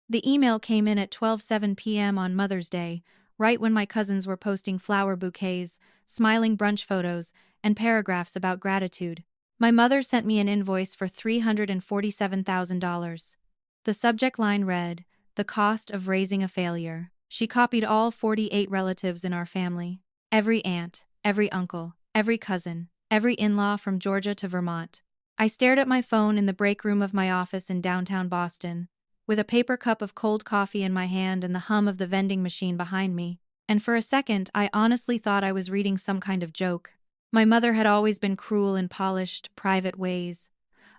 The email came in at 12:07 p.m. on Mother's Day, right when my cousins were posting flower bouquets, smiling brunch photos, and paragraphs about gratitude. My mother sent me an invoice for $347,000. The subject line read, "The cost of raising a failure." She copied all 48 relatives in our family. Every aunt, every uncle, every cousin, every in-law from Georgia to Vermont. I stared at my phone in the break room of my office in downtown Boston, with a paper cup of cold coffee in my hand and the hum of the vending machine behind me, and for a second I honestly thought I was reading some kind of joke. My mother had always been cruel in polished, private ways.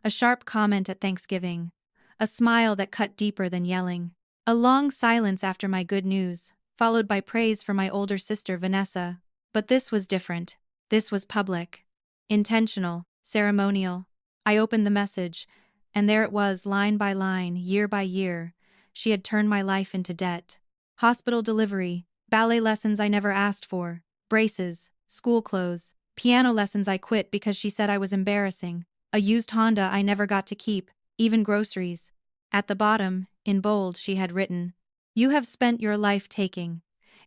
A sharp comment at Thanksgiving. A smile that cut deeper than yelling. A long silence after my good news, followed by praise for my older sister Vanessa. But this was different. This was public. Intentional. Ceremonial. I opened the message, and there it was, line by line, year by year. She had turned my life into debt. Hospital delivery, ballet lessons I never asked for, braces, school clothes, piano lessons I quit because she said I was embarrassing, a used Honda I never got to keep, even groceries. At the bottom, in bold, she had written, "You have spent your life taking.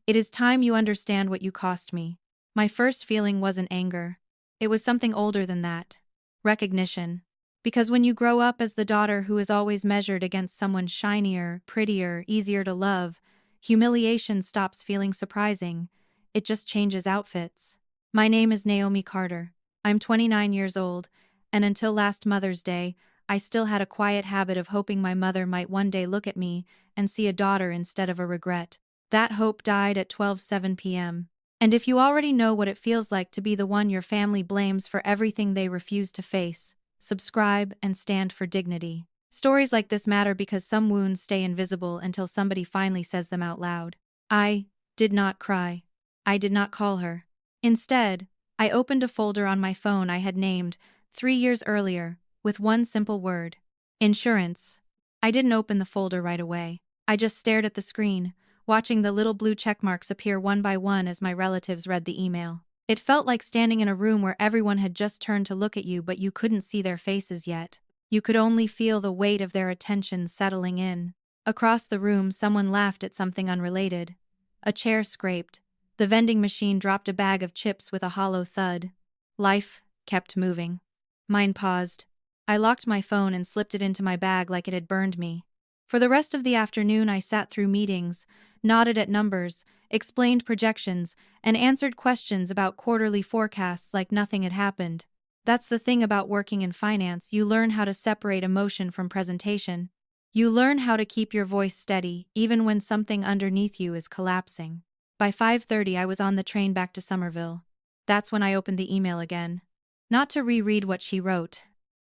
It is time you understand what you cost me." My first feeling wasn't anger. It was something older than that. Recognition. Because when you grow up as the daughter who is always measured against someone shinier, prettier, easier to love, humiliation stops feeling surprising. It just changes outfits. My name is Naomi Carter. I'm 29 years old, and until last Mother's Day, I still had a quiet habit of hoping my mother might one day look at me and see a daughter instead of a regret. That hope died at 12:07 p.m. And if you already know what it feels like to be the one your family blames for everything they refuse to face, subscribe and stand for dignity. Stories like this matter because some wounds stay invisible until somebody finally says them out loud. I did not cry. I did not call her. Instead, I opened a folder on my phone I had named 3 years earlier, with one simple word: insurance. I didn't open the folder right away. I just stared at the screen, watching the little blue checkmarks appear one by one as my relatives read the email. It felt like standing in a room where everyone had just turned to look at you but you couldn't see their faces yet. You could only feel the weight of their attention settling in. Across the room, someone laughed at something unrelated. A chair scraped. The vending machine dropped a bag of chips with a hollow thud. Life kept moving. Mine paused. I locked my phone and slipped it into my bag like it had burned me. For the rest of the afternoon I sat through meetings, nodded at numbers, explained projections, and answered questions about quarterly forecasts like nothing had happened. That's the thing about working in finance, you learn how to separate emotion from presentation. You learn how to keep your voice steady, even when something underneath you is collapsing. By 5:30 I was on the train back to Somerville. That's when I opened the email again. Not to reread what she wrote,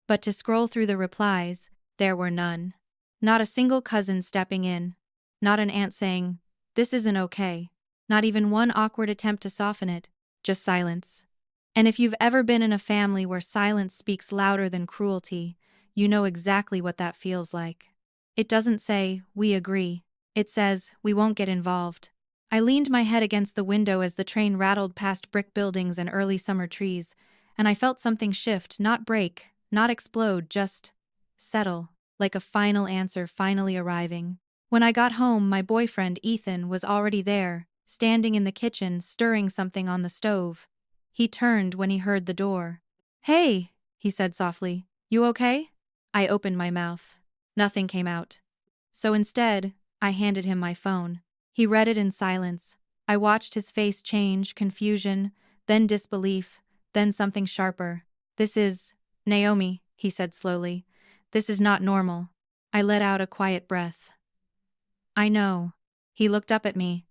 but to scroll through the replies. There were none. Not a single cousin stepping in. Not an aunt saying, "This isn't okay." Not even one awkward attempt to soften it. Just silence. And if you've ever been in a family where silence speaks louder than cruelty, you know exactly what that feels like. It doesn't say, "We agree." It says, "We won't get involved." I leaned my head against the window as the train rattled past brick buildings and early summer trees, and I felt something shift, not break, not explode, just settle, like a final answer finally arriving. When I got home, my boyfriend, Ethan, was already there, standing in the kitchen, stirring something on the stove. He turned when he heard the door. "Hey," he said softly, "you okay?" I opened my mouth. Nothing came out. So instead, I handed him my phone. He read it in silence. I watched his face change, confusion, then disbelief, then something sharper. "This is Naomi," he said slowly. "This is not normal." I let out a quiet breath. "I know." He looked up at me.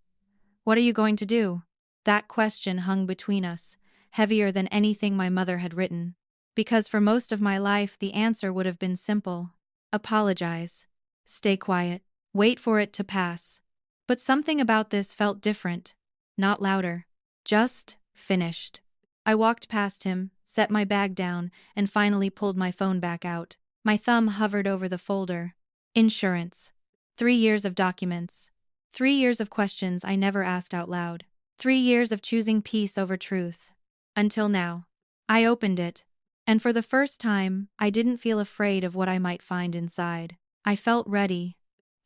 "What are you going to do?" That question hung between us, heavier than anything my mother had written. Because for most of my life the answer would have been simple. Apologize. Stay quiet. Wait for it to pass. But something about this felt different. Not louder. Just finished. I walked past him, set my bag down, and finally pulled my phone back out. My thumb hovered over the folder. Insurance. 3 years of documents. 3 years of questions I never asked out loud. 3 years of choosing peace over truth. Until now. I opened it, and for the first time, I didn't feel afraid of what I might find inside. I felt ready.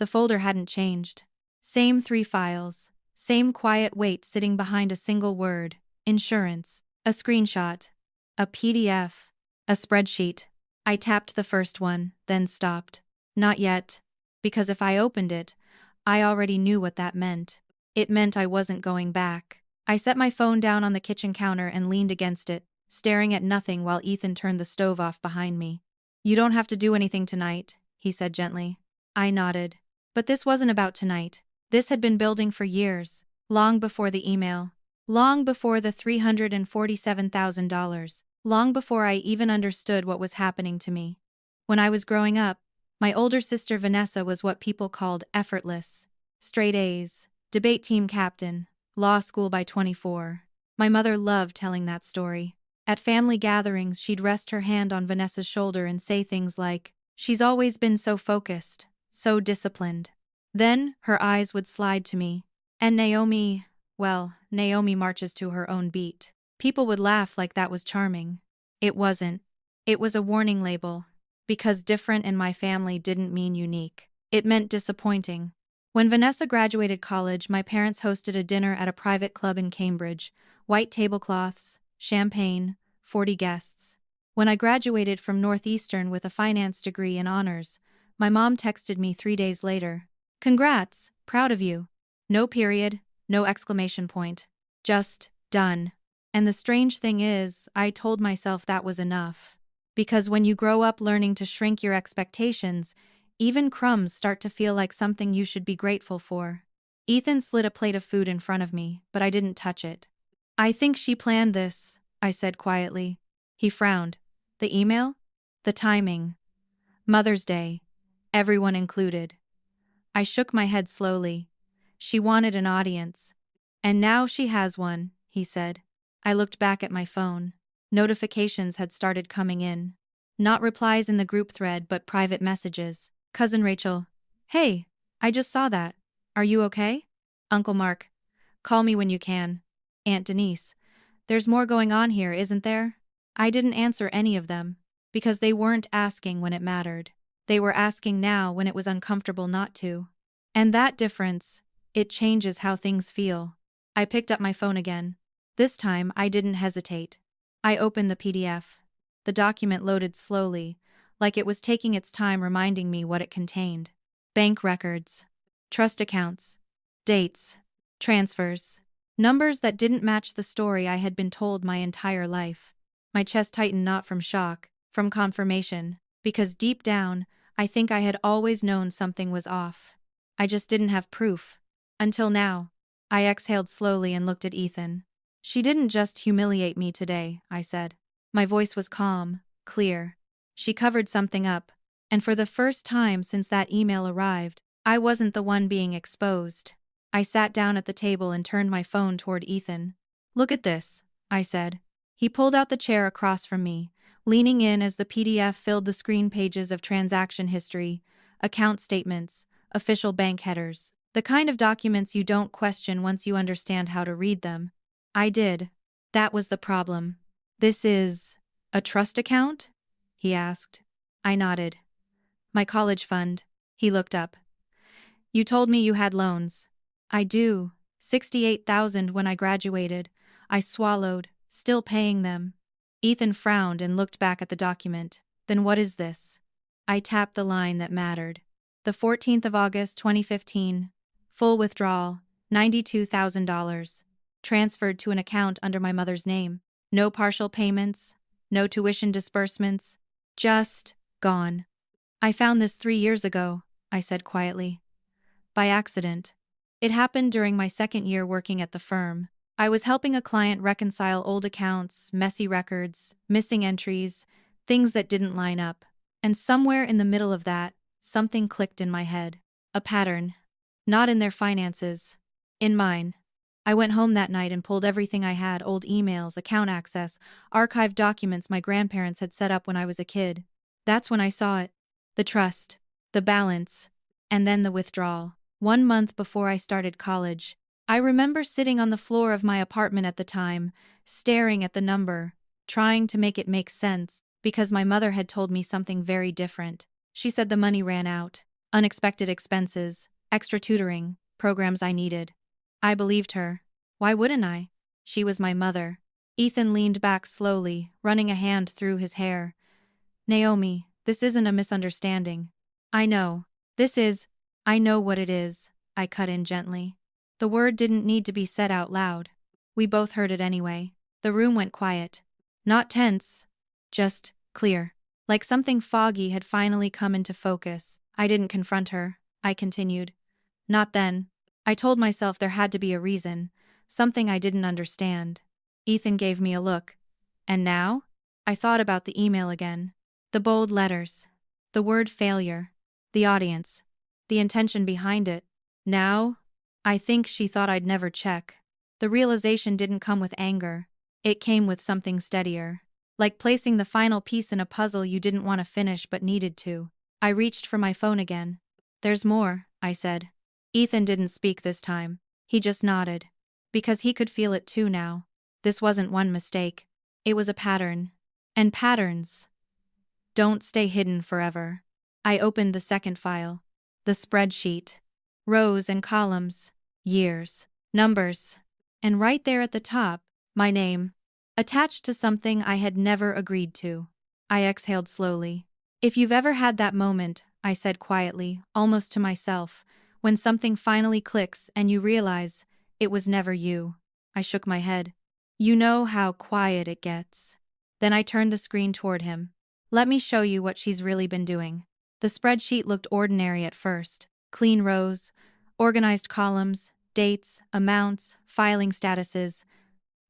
The folder hadn't changed. Same 3 files. Same quiet weight sitting behind a single word. Insurance. A screenshot. A PDF. A spreadsheet. I tapped the first one, then stopped. Not yet. Because if I opened it, I already knew what that meant. It meant I wasn't going back. I set my phone down on the kitchen counter and leaned against it, staring at nothing while Ethan turned the stove off behind me. "You don't have to do anything tonight," he said gently. I nodded. But this wasn't about tonight. This had been building for years, long before the email, long before the $347,000, long before I even understood what was happening to me. When I was growing up, my older sister Vanessa was what people called effortless. Straight A's, debate team captain, law school by 24. My mother loved telling that story. At family gatherings, she'd rest her hand on Vanessa's shoulder and say things like, "She's always been so focused, so disciplined." Then, her eyes would slide to me. "And Naomi, well, Naomi marches to her own beat." People would laugh like that was charming. It wasn't. It was a warning label. Because different in my family didn't mean unique. It meant disappointing. When Vanessa graduated college, my parents hosted a dinner at a private club in Cambridge. White tablecloths, champagne, 40 guests. When I graduated from Northeastern with a finance degree and honors, my mom texted me 3 days later. "Congrats, proud of you." No period, no exclamation point. Just, done. And the strange thing is, I told myself that was enough. Because when you grow up learning to shrink your expectations, even crumbs start to feel like something you should be grateful for. Ethan slid a plate of food in front of me, but I didn't touch it. "I think she planned this," I said quietly. He frowned. "The email? The timing. Mother's Day. Everyone included." I shook my head slowly. "She wanted an audience. And now she has one," he said. I looked back at my phone. Notifications had started coming in. Not replies in the group thread, but private messages. "Cousin Rachel. Hey, I just saw that. Are you okay? Uncle Mark. Call me when you can. Aunt Denise. There's more going on here, isn't there?" I didn't answer any of them, because they weren't asking when it mattered. They were asking now when it was uncomfortable not to. And that difference, it changes how things feel. I picked up my phone again. This time, I didn't hesitate. I opened the PDF. The document loaded slowly, like it was taking its time reminding me what it contained. Bank records. Trust accounts. Dates. Transfers. Numbers that didn't match the story I had been told my entire life. My chest tightened not from shock, from confirmation, because deep down, I think I had always known something was off. I just didn't have proof. Until now. I exhaled slowly and looked at Ethan. "She didn't just humiliate me today," I said. My voice was calm, clear. "She covered something up, and for the first time since that email arrived, I wasn't the one being exposed." I sat down at the table and turned my phone toward Ethan. "Look at this," I said. He pulled out the chair across from me, leaning in as the PDF filled the screen pages of transaction history, account statements, official bank headers, the kind of documents you don't question once you understand how to read them. I did. That was the problem. "This is a trust account?" he asked. I nodded. "My college fund." He looked up. "You told me you had loans." "I do. 68,000 when I graduated." I swallowed, still paying them. Ethan frowned and looked back at the document. "Then what is this?" I tapped the line that mattered. "The 14th of August, 2015. Full withdrawal, $92,000. Transferred to an account under my mother's name. No partial payments, no tuition disbursements. Just gone." "I found this 3 years ago," I said quietly. "By accident. It happened during my second year working at the firm. I was helping a client reconcile old accounts, messy records, missing entries, things that didn't line up. And somewhere in the middle of that, something clicked in my head. A pattern. Not in their finances. In mine. I went home that night and pulled everything I had, old emails, account access, archived documents my grandparents had set up when I was a kid. That's when I saw it. The trust. The balance. And then the withdrawal. 1 month before I started college. I remember sitting on the floor of my apartment at the time, staring at the number, trying to make it make sense, because my mother had told me something very different. She said the money ran out. unexpected expenses, extra tutoring, programs I needed. I believed her. Why wouldn't I? She was my mother. Ethan leaned back slowly, running a hand through his hair. Naomi, this isn't a misunderstanding. I know. I know what it is, I cut in gently. The word didn't need to be said out loud. We both heard it anyway. The room went quiet. Not tense, just clear. Like something foggy had finally come into focus. I didn't confront her, I continued. Not then. I told myself there had to be a reason, something I didn't understand. Ethan gave me a look. And now? I thought about the email again. The bold letters. The word failure. The audience. The intention behind it. Now? I think she thought I'd never check. The realization didn't come with anger. It came with something steadier. Like placing the final piece in a puzzle you didn't want to finish but needed to. I reached for my phone again. There's more, I said. Ethan didn't speak this time. He just nodded. Because he could feel it too now. This wasn't one mistake. It was a pattern. And patterns don't stay hidden forever. I opened the second file. The spreadsheet. Rows and columns. Years. Numbers. And right there at the top, my name. Attached to something I had never agreed to. I exhaled slowly. If you've ever had that moment, I said quietly, almost to myself, when something finally clicks and you realize it was never you. I shook my head. You know how quiet it gets. Then I turned the screen toward him. Let me show you what she's really been doing. The spreadsheet looked ordinary at first. Clean rows, organized columns, dates, amounts, filing statuses.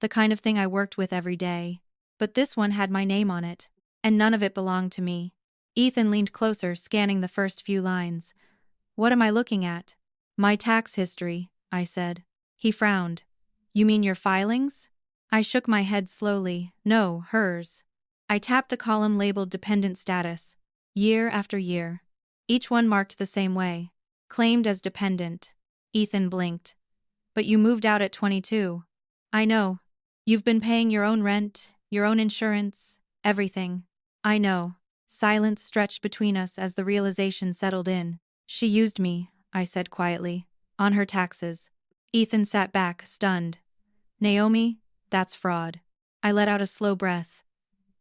The kind of thing I worked with every day. But this one had my name on it. And none of it belonged to me. Ethan leaned closer, scanning the first few lines. What am I looking at? My tax history, I said. He frowned. You mean your filings? I shook my head slowly. No, hers. I tapped the column labeled dependent status. Year after year. Each one marked the same way. Claimed as dependent. Ethan blinked. But you moved out at 22. I know. You've been paying your own rent, your own insurance, everything. I know. Silence stretched between us as the realization settled in. She used me, I said quietly, on her taxes. Ethan sat back, stunned. Naomi, that's fraud. I let out a slow breath.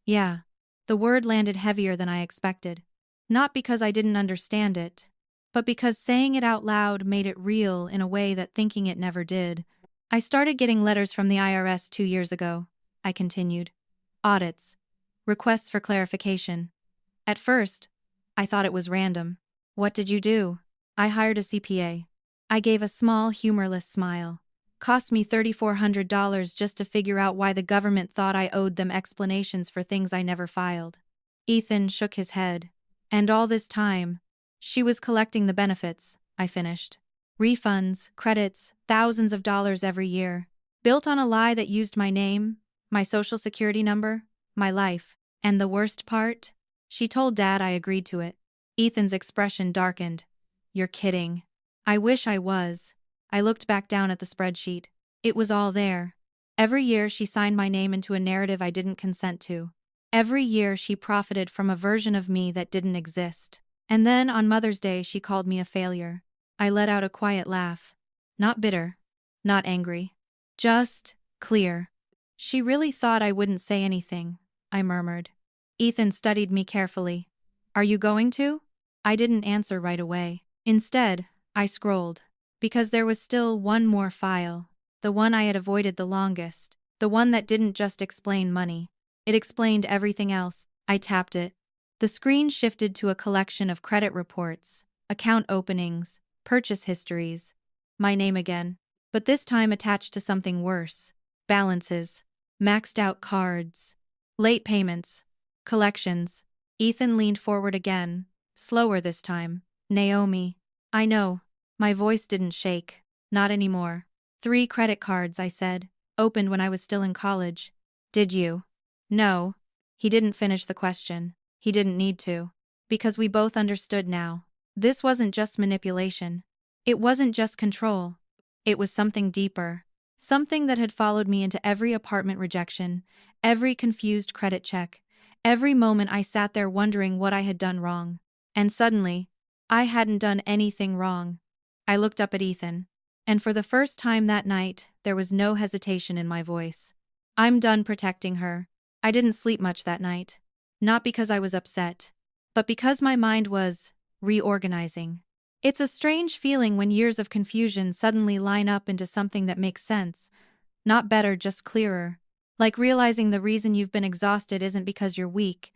Yeah. The word landed heavier than I expected. Not because I didn't understand it, but because saying it out loud made it real in a way that thinking it never did. I started getting letters from the IRS 2 years ago, I continued. Audits. Requests for clarification. At first, I thought it was random. What did you do? I hired a CPA. I gave a small, humorless smile. Cost me $3,400 just to figure out why the government thought I owed them explanations for things I never filed. Ethan shook his head. And all this time, she was collecting the benefits, I finished. Refunds, credits, thousands of dollars every year. Built on a lie that used my name, my social security number, my life. And the worst part? She told Dad I agreed to it. Ethan's expression darkened. You're kidding. I wish I was. I looked back down at the spreadsheet. It was all there. Every year she signed my name into a narrative I didn't consent to. Every year she profited from a version of me that didn't exist. And then on Mother's Day she called me a failure. I let out a quiet laugh. Not bitter. Not angry. Just clear. She really thought I wouldn't say anything, I murmured. Ethan studied me carefully. Are you going to? I didn't answer right away. Instead, I scrolled. Because there was still one more file. The one I had avoided the longest. The one that didn't just explain money. It explained everything else. I tapped it. The screen shifted to a collection of credit reports, account openings, purchase histories. My name again. But this time attached to something worse. Balances. Maxed out cards. Late payments. Collections. Ethan leaned forward again. Slower this time. Naomi. I know. My voice didn't shake. Not anymore. 3 credit cards, I said. Opened when I was still in college. Did you? No. He didn't finish the question. He didn't need to. Because we both understood now. This wasn't just manipulation. It wasn't just control. It was something deeper. Something that had followed me into every apartment rejection, every confused credit check, every moment I sat there wondering what I had done wrong. And suddenly, I hadn't done anything wrong. I looked up at Ethan. And for the first time that night, there was no hesitation in my voice. I'm done protecting her. I didn't sleep much that night. Not because I was upset, but because my mind was reorganizing. It's a strange feeling when years of confusion suddenly line up into something that makes sense. Not better, just clearer. Like realizing the reason you've been exhausted isn't because you're weak,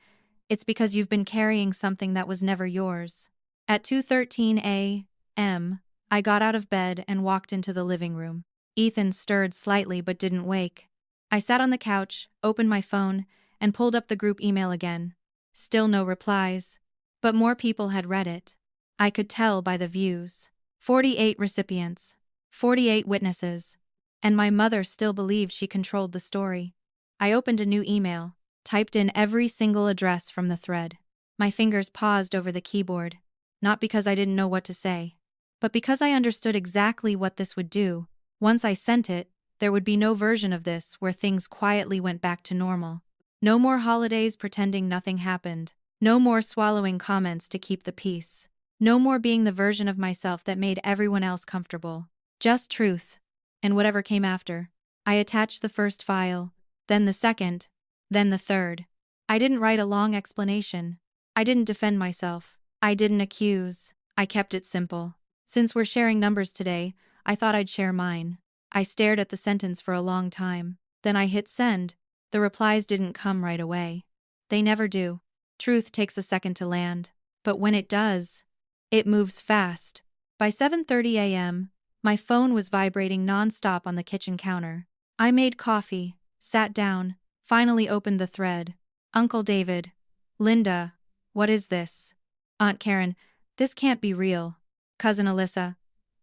it's because you've been carrying something that was never yours. At 2:13 a.m., I got out of bed and walked into the living room. Ethan stirred slightly but didn't wake. I sat on the couch, opened my phone, and pulled up the group email again. Still no replies. But more people had read it. I could tell by the views. 48 recipients. 48 witnesses. And my mother still believed she controlled the story. I opened a new email, typed in every single address from the thread. My fingers paused over the keyboard, not because I didn't know what to say, but because I understood exactly what this would do. Once I sent it, there would be no version of this where things quietly went back to normal. No more holidays pretending nothing happened. No more swallowing comments to keep the peace. No more being the version of myself that made everyone else comfortable. Just truth. And whatever came after. I attached the first file, then the second, then the third. I didn't write a long explanation. I didn't defend myself. I didn't accuse. I kept it simple. Since we're sharing numbers today, I thought I'd share mine. I stared at the sentence for a long time. Then I hit send. The replies didn't come right away. They never do. Truth takes a second to land. But when it does, it moves fast. By 7:30 a.m., my phone was vibrating non-stop on the kitchen counter. I made coffee, sat down, finally opened the thread. Uncle David. Linda. What is this? Aunt Karen. This can't be real. Cousin Alyssa.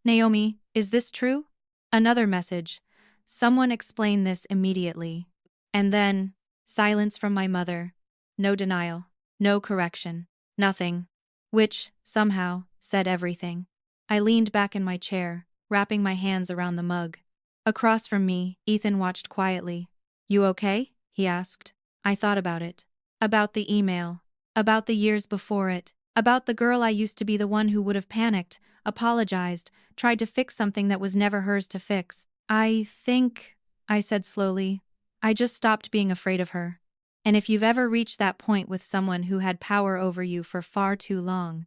Naomi, is this true? Another message. Someone explain this immediately. And then, silence from my mother. No denial. No correction. Nothing. Which, somehow, said everything. I leaned back in my chair, wrapping my hands around the mug. Across from me, Ethan watched quietly. You okay? He asked. I thought about it. About the email. About the years before it. About the girl I used to be, the one who would have panicked, apologized, tried to fix something that was never hers to fix. I think, I said slowly, I just stopped being afraid of her. And if you've ever reached that point with someone who had power over you for far too long,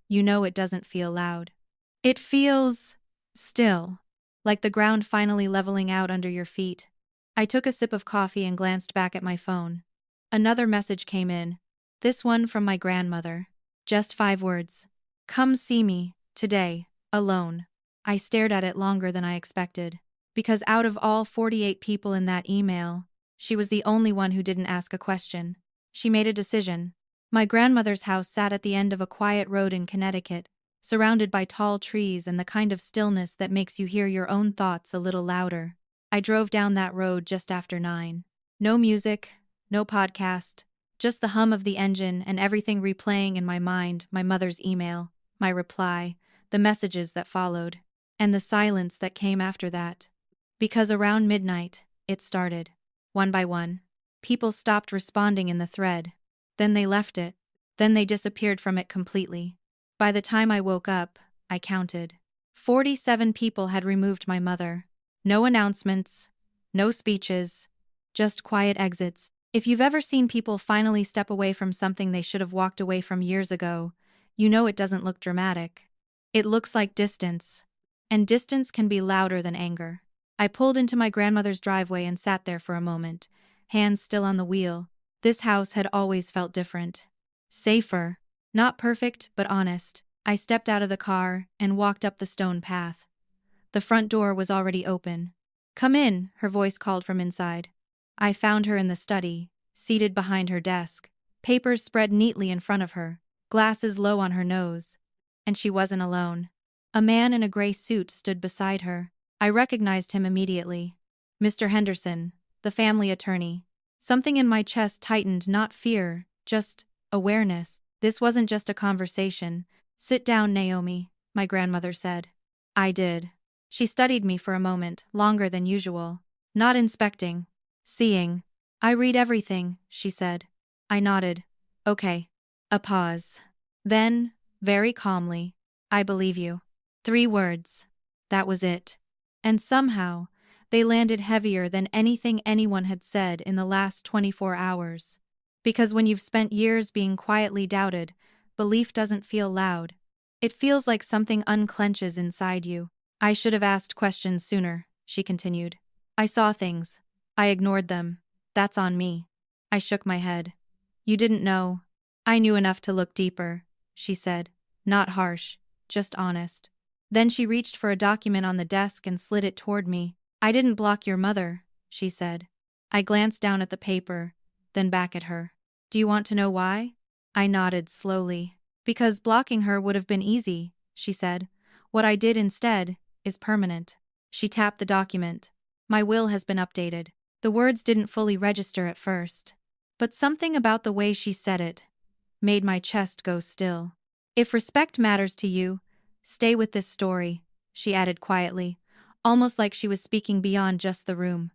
you know it doesn't feel loud. It feels still, like the ground finally leveling out under your feet. I took a sip of coffee and glanced back at my phone. Another message came in, this one from my grandmother. Just 5 words. Come see me, today, alone. I stared at it longer than I expected, because out of all 48 people in that email, she was the only one who didn't ask a question. She made a decision. My grandmother's house sat at the end of a quiet road in Connecticut, surrounded by tall trees and the kind of stillness that makes you hear your own thoughts a little louder. I drove down that road just after 9. No music, no podcast, just the hum of the engine and everything replaying in my mind, my mother's email, my reply, the messages that followed, and the silence that came after that. Because around midnight, it started. One by one, people stopped responding in the thread. Then they left it. Then they disappeared from it completely. By the time I woke up, I counted. 47 people had removed my mother. No announcements, no speeches, just quiet exits. If you've ever seen people finally step away from something they should have walked away from years ago, you know it doesn't look dramatic. It looks like distance. And distance can be louder than anger. I pulled into my grandmother's driveway and sat there for a moment, hands still on the wheel. This house had always felt different. Safer. Not perfect, but honest. I stepped out of the car and walked up the stone path. The front door was already open. Come in, her voice called from inside. I found her in the study, seated behind her desk, papers spread neatly in front of her, glasses low on her nose. And she wasn't alone. A man in a gray suit stood beside her. I recognized him immediately. Mr. Henderson, the family attorney. Something in my chest tightened, not fear, just awareness. This wasn't just a conversation. Sit down, Naomi, my grandmother said. I did. She studied me for a moment, longer than usual. Not inspecting. Seeing. I read everything, she said. I nodded. Okay. A pause. Then, very calmly. I believe you. 3 words. That was it. And somehow, they landed heavier than anything anyone had said in the last 24 hours. Because when you've spent years being quietly doubted, belief doesn't feel loud. It feels like something unclenches inside you. I should have asked questions sooner, she continued. I saw things. I ignored them. That's on me. I shook my head. You didn't know. I knew enough to look deeper, she said. Not harsh, just honest. Then she reached for a document on the desk and slid it toward me. I didn't block your mother, she said. I glanced down at the paper, then back at her. Do you want to know why? I nodded slowly. Because blocking her would have been easy, she said. What I did instead is permanent. She tapped the document. My will has been updated. The words didn't fully register at first. But something about the way she said it made my chest go still. If respect matters to you, stay with this story, she added quietly, almost like she was speaking beyond just the room.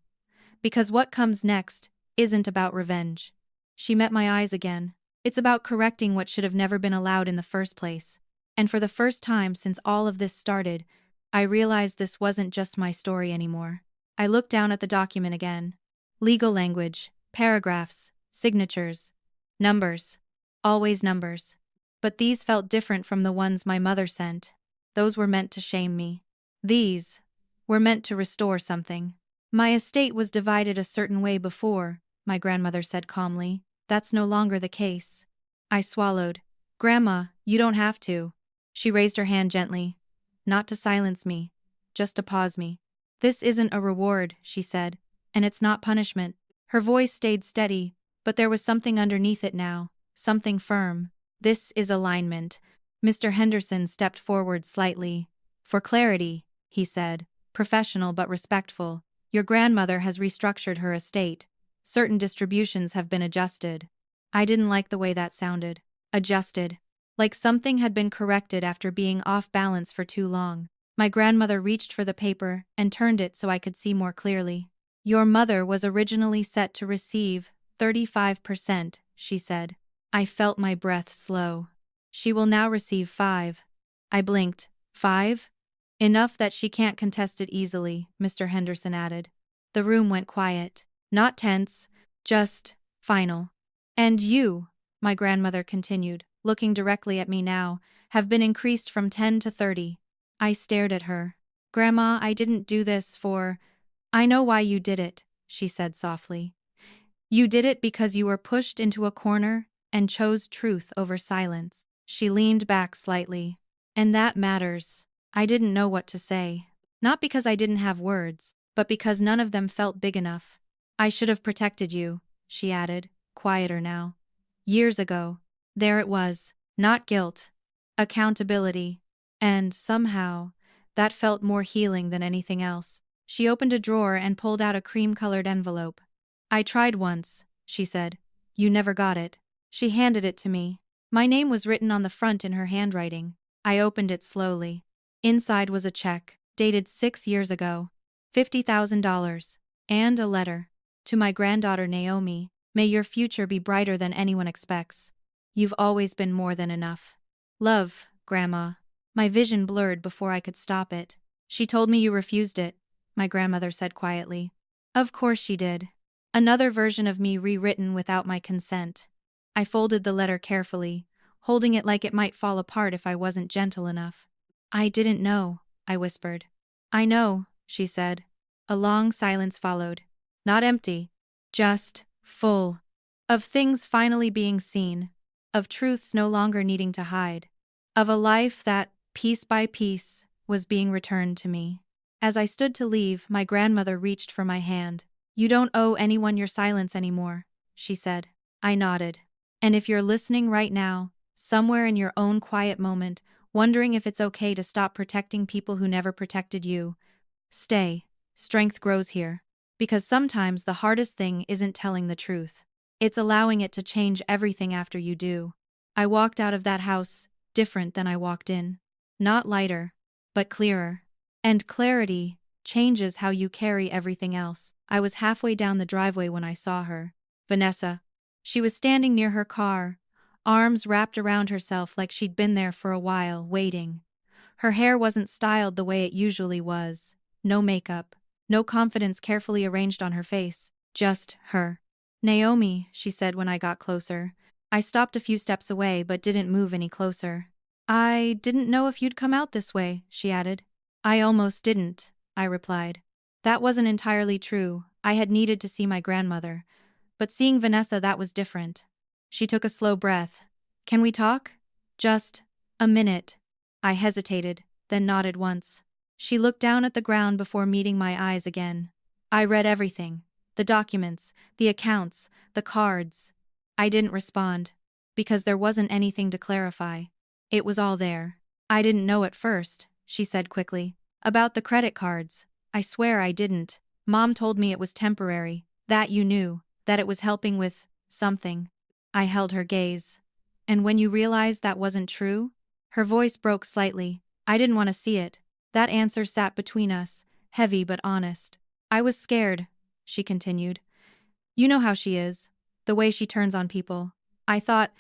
Because what comes next isn't about revenge. She met my eyes again. It's about correcting what should have never been allowed in the first place. And for the first time since all of this started, I realized this wasn't just my story anymore. I looked down at the document again. Legal language, paragraphs, signatures, numbers. Always numbers. But these felt different from the ones my mother sent. Those were meant to shame me. These were meant to restore something. My estate was divided a certain way before, my grandmother said calmly. That's no longer the case. I swallowed. Grandma, you don't have to. She raised her hand gently. Not to silence me, just to pause me. This isn't a reward, she said, and it's not punishment. Her voice stayed steady, but there was something underneath it now, something firm. This is alignment. Mr. Henderson stepped forward slightly. For clarity, he said, professional but respectful, your grandmother has restructured her estate. Certain distributions have been adjusted. I didn't like the way that sounded. Adjusted. Like something had been corrected after being off balance for too long. My grandmother reached for the paper and turned it so I could see more clearly. Your mother was originally set to receive 35%, she said. I felt my breath slow. She will now receive 5. I blinked. 5? Enough that she can't contest it easily, Mr. Henderson added. The room went quiet. Not tense, just final. And you, my grandmother continued, looking directly at me now, have been increased from 10 to 30. I stared at her. Grandma, I didn't do this for… I know why you did it, she said softly. You did it because you were pushed into a corner and chose truth over silence. She leaned back slightly. And that matters. I didn't know what to say. Not because I didn't have words, but because none of them felt big enough. I should have protected you, she added, quieter now. Years ago. There it was. Not guilt. Accountability. And, somehow, that felt more healing than anything else. She opened a drawer and pulled out a cream-colored envelope. I tried once, she said. You never got it. She handed it to me. My name was written on the front in her handwriting. I opened it slowly. Inside was a check, dated 6 years ago. $50,000. And a letter. To my granddaughter Naomi, may your future be brighter than anyone expects. You've always been more than enough. Love, Grandma. My vision blurred before I could stop it. She told me you refused it, my grandmother said quietly. Of course she did. Another version of me rewritten without my consent. I folded the letter carefully, holding it like it might fall apart if I wasn't gentle enough. I didn't know, I whispered. I know, she said. A long silence followed. Not empty, just full. Of things finally being seen. Of truths no longer needing to hide. Of a life that, piece by piece, was being returned to me. As I stood to leave, my grandmother reached for my hand. You don't owe anyone your silence anymore, she said. I nodded. And if you're listening right now, somewhere in your own quiet moment, wondering if it's okay to stop protecting people who never protected you, stay. Strength grows here. Because sometimes the hardest thing isn't telling the truth. It's allowing it to change everything after you do. I walked out of that house, different than I walked in. Not lighter, but clearer. And clarity changes how you carry everything else. I was halfway down the driveway when I saw her. Vanessa. She was standing near her car, arms wrapped around herself like she'd been there for a while, waiting. Her hair wasn't styled the way it usually was. No makeup. No confidence carefully arranged on her face. Just her. "Naomi," she said when I got closer. I stopped a few steps away but didn't move any closer. "I didn't know if you'd come out this way," she added. "I almost didn't," I replied. That wasn't entirely true. I had needed to see my grandmother. But seeing Vanessa, that was different. She took a slow breath. "Can we talk?" "Just a minute." I hesitated, then nodded once. She looked down at the ground before meeting my eyes again. I read everything. The documents, the accounts, the cards. I didn't respond. Because there wasn't anything to clarify. It was all there. "I didn't know at first," she said quickly. "About the credit cards. I swear I didn't. Mom told me it was temporary. That you knew. That it was helping with something." I held her gaze. "And when you realized that wasn't true?" Her voice broke slightly. I didn't want to see it. That answer sat between us, heavy but honest. "I was scared," she continued. "You know how she is. The way she turns on people. I thought,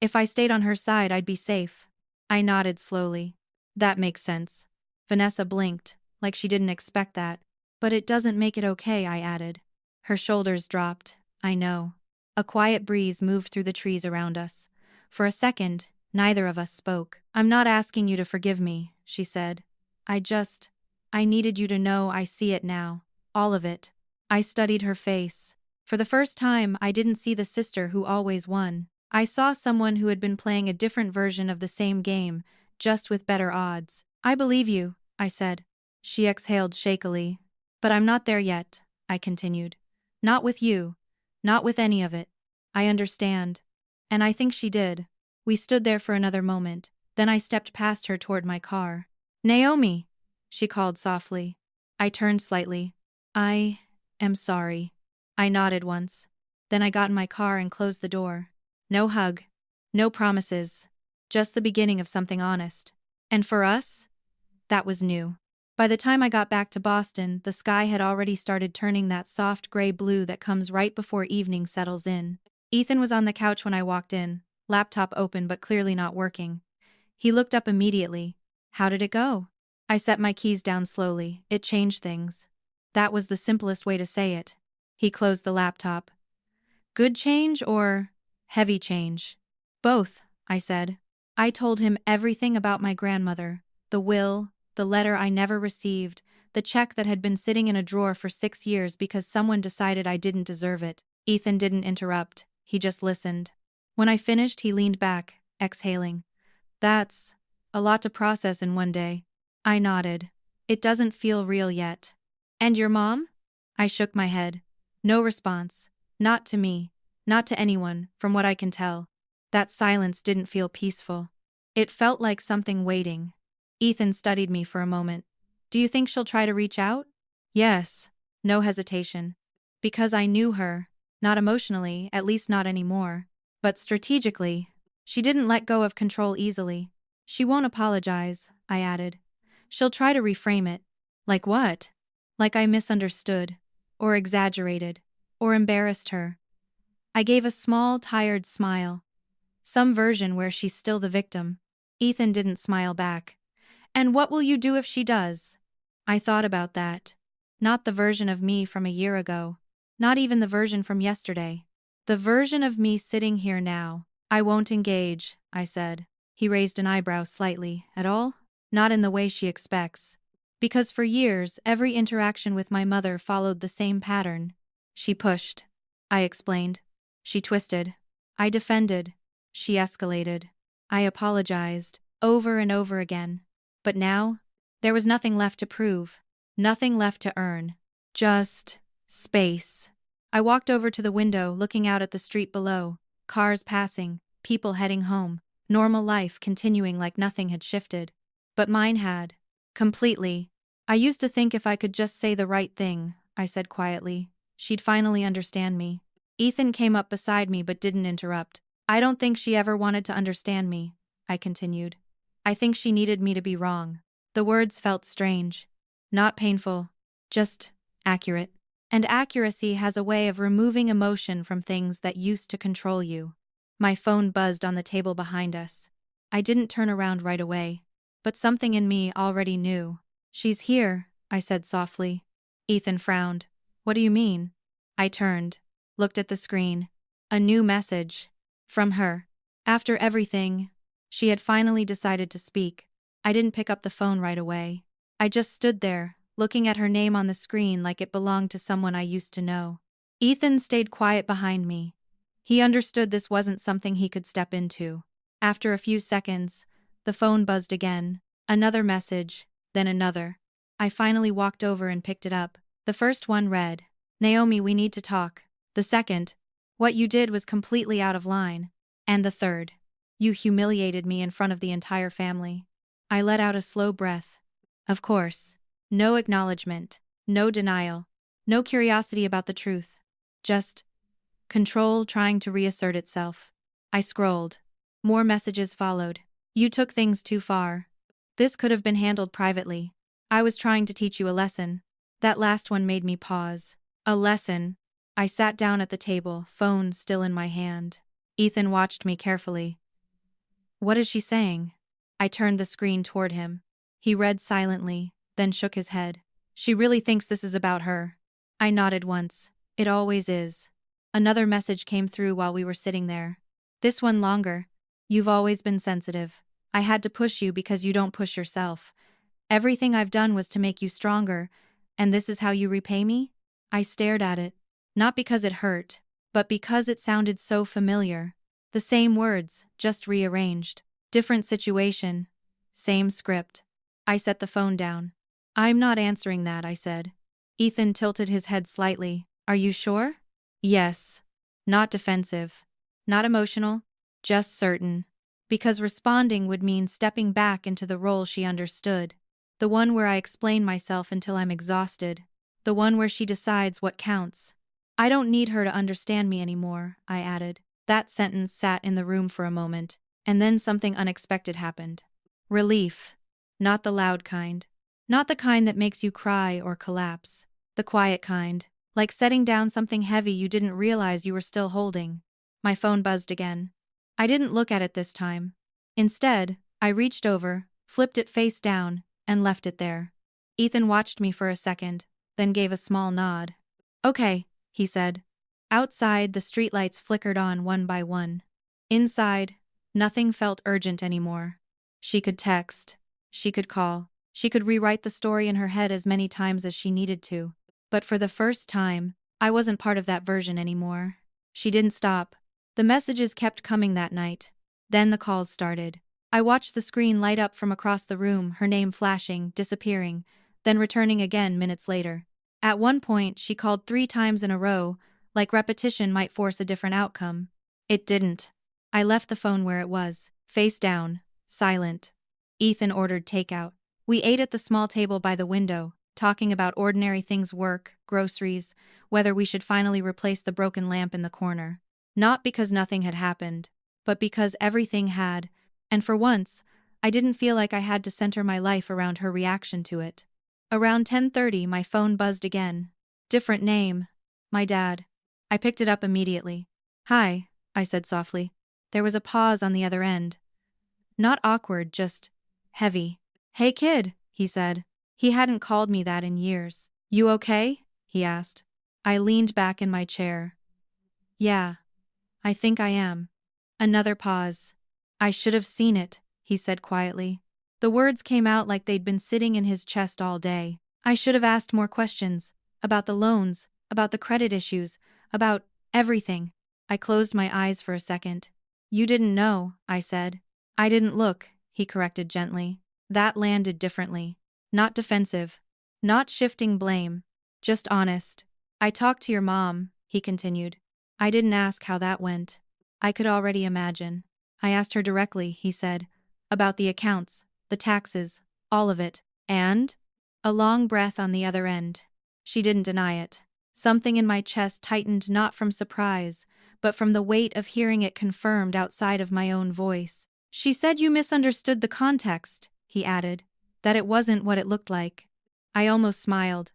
if I stayed on her side, I'd be safe." I nodded slowly. "That makes sense." Vanessa blinked, like she didn't expect that. "But it doesn't make it okay," I added. Her shoulders dropped. "I know." A quiet breeze moved through the trees around us. For a second, neither of us spoke. "I'm not asking you to forgive me," she said. I needed you to know I see it now. All of it." I studied her face. For the first time, I didn't see the sister who always won. I saw someone who had been playing a different version of the same game, just with better odds. "I believe you," I said. She exhaled shakily. "But I'm not there yet," I continued. "Not with you. Not with any of it. I understand." And I think she did. We stood there for another moment. Then I stepped past her toward my car. "Naomi!" she called softly. I turned slightly. "I am sorry." I nodded once. Then I got in my car and closed the door. No hug. No promises. Just the beginning of something honest. And for us? That was new. By the time I got back to Boston, the sky had already started turning that soft gray blue that comes right before evening settles in. Ethan was on the couch when I walked in, laptop open but clearly not working. He looked up immediately. "How did it go?" I set my keys down slowly. "It changed things." That was the simplest way to say it. He closed the laptop. "Good change or heavy change?" "Both," I said. I told him everything about my grandmother, the will, the letter I never received, the check that had been sitting in a drawer for 6 years because someone decided I didn't deserve it. Ethan didn't interrupt. He just listened. When I finished, he leaned back, exhaling. "That's a lot to process in one day." I nodded. "It doesn't feel real yet." "And your mom?" I shook my head. No response. Not to me. Not to anyone, from what I can tell. That silence didn't feel peaceful. It felt like something waiting. Ethan studied me for a moment. "Do you think she'll try to reach out?" "Yes." No hesitation. Because I knew her. Not emotionally, at least not anymore. But strategically. She didn't let go of control easily. "She won't apologize," I added. "She'll try to reframe it." "Like what?" "Like I misunderstood. Or exaggerated. Or embarrassed her." I gave a small, tired smile. Some version where she's still the victim. Ethan didn't smile back. "And what will you do if she does?" I thought about that. Not the version of me from a year ago. Not even the version from yesterday. The version of me sitting here now. "I won't engage," I said. He raised an eyebrow slightly. "At all?" "Not in the way she expects. Because for years, every interaction with my mother followed the same pattern." "She pushed," I explained. "She twisted. I defended. She escalated. I apologized, over and over again. But now, there was nothing left to prove. Nothing left to earn. Just space." I walked over to the window, looking out at the street below. Cars passing, people heading home. Normal life continuing like nothing had shifted. But mine had. Completely. "I used to think if I could just say the right thing," I said quietly, "she'd finally understand me." Ethan came up beside me but didn't interrupt. "I don't think she ever wanted to understand me," I continued. "I think she needed me to be wrong." The words felt strange. Not painful. Just accurate. And accuracy has a way of removing emotion from things that used to control you. My phone buzzed on the table behind us. I didn't turn around right away, but something in me already knew. "She's here," I said softly. Ethan frowned. "What do you mean?" I turned, looked at the screen. A new message. From her. After everything, she had finally decided to speak. I didn't pick up the phone right away. I just stood there, looking at her name on the screen like it belonged to someone I used to know. Ethan stayed quiet behind me. He understood this wasn't something he could step into. After a few seconds, the phone buzzed again. Another message, then another. I finally walked over and picked it up. The first one read, "Naomi, we need to talk." The second, "What you did was completely out of line." And the third, "You humiliated me in front of the entire family." I let out a slow breath. Of course. No acknowledgement, no denial, no curiosity about the truth. Just control trying to reassert itself. I scrolled. More messages followed. "You took things too far. This could have been handled privately. I was trying to teach you a lesson." That last one made me pause. A lesson. I sat down at the table, phone still in my hand. Ethan watched me carefully. "What is she saying?" I turned the screen toward him. He read silently, then shook his head. "She really thinks this is about her." I nodded once. "It always is." Another message came through while we were sitting there. This one longer. "You've always been sensitive. I had to push you because you don't push yourself. Everything I've done was to make you stronger, and this is how you repay me?" I stared at it. Not because it hurt, but because it sounded so familiar. The same words, just rearranged. Different situation. Same script. I set the phone down. "I'm not answering that," I said. Ethan tilted his head slightly. "Are you sure?" "Yes." Not defensive. Not emotional. Just certain. Because responding would mean stepping back into the role she understood. The one where I explain myself until I'm exhausted. The one where she decides what counts. "I don't need her to understand me anymore," I added. That sentence sat in the room for a moment, and then something unexpected happened. Relief. Not the loud kind. Not the kind that makes you cry or collapse. The quiet kind. Like setting down something heavy you didn't realize you were still holding. My phone buzzed again. I didn't look at it this time. Instead, I reached over, flipped it face down, and left it there. Ethan watched me for a second, then gave a small nod. "Okay," he said. Outside, the streetlights flickered on one by one. Inside, nothing felt urgent anymore. She could text. She could call. She could rewrite the story in her head as many times as she needed to. But for the first time, I wasn't part of that version anymore. She didn't stop. The messages kept coming that night. Then the calls started. I watched the screen light up from across the room, her name flashing, disappearing, then returning again minutes later. At one point, she called 3 times in a row, like repetition might force a different outcome. It didn't. I left the phone where it was, face down, silent. Ethan ordered takeout. We ate at the small table by the window, talking about ordinary things: work, groceries, whether we should finally replace the broken lamp in the corner. Not because nothing had happened, but because everything had, and for once, I didn't feel like I had to center my life around her reaction to it. Around 10:30, my phone buzzed again. Different name. My dad. I picked it up immediately. "Hi," I said softly. There was a pause on the other end. Not awkward, just heavy. "Hey kid," he said. He hadn't called me that in years. "You okay?" he asked. I leaned back in my chair. "Yeah, I think I am." Another pause. "I should have seen it," he said quietly. The words came out like they'd been sitting in his chest all day. I should have asked more questions. About the loans, about the credit issues, about everything. I closed my eyes for a second. "You didn't know," I said. "I didn't look," he corrected gently. That landed differently. Not defensive. Not shifting blame. Just honest. "I talked to your mom," he continued. I didn't ask how that went. I could already imagine. "I asked her directly," he said. "About the accounts, the taxes, all of it. And?" A long breath on the other end. She didn't deny it. Something in my chest tightened, not from surprise, but from the weight of hearing it confirmed outside of my own voice. "She said you misunderstood the context," he added. "That it wasn't what it looked like." I almost smiled.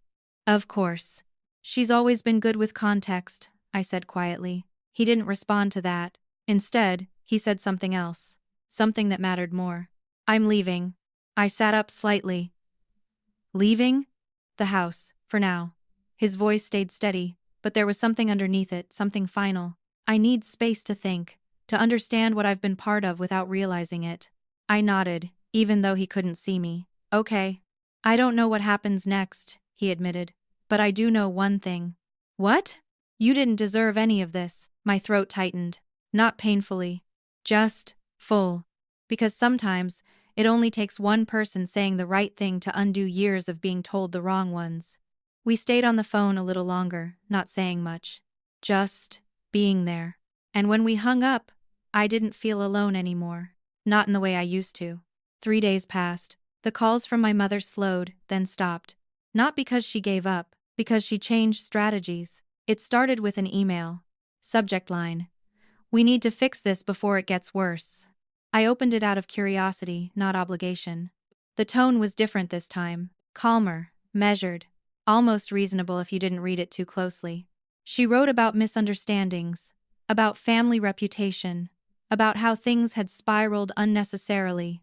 "Of course. She's always been good with context," I said quietly. He didn't respond to that. Instead, he said something else. Something that mattered more. I'm leaving. I sat up slightly. Leaving? The house, for now. His voice stayed steady, but there was something underneath it, something final. I need space to think, to understand what I've been part of without realizing it. I nodded, even though he couldn't see me. Okay. I don't know what happens next, he admitted. But I do know one thing. What? You didn't deserve any of this. My throat tightened. Not painfully. Just full. Because sometimes, it only takes one person saying the right thing to undo years of being told the wrong ones. We stayed on the phone a little longer, not saying much. Just being there. And when we hung up, I didn't feel alone anymore. Not in the way I used to. 3 days passed. The calls from my mother slowed, then stopped. Not because she gave up, because she changed strategies. It started with an email. Subject line: "We need to fix this before it gets worse." I opened it out of curiosity, not obligation. The tone was different this time. Calmer, measured, almost reasonable if you didn't read it too closely. She wrote about misunderstandings, about family reputation, about how things had spiraled unnecessarily.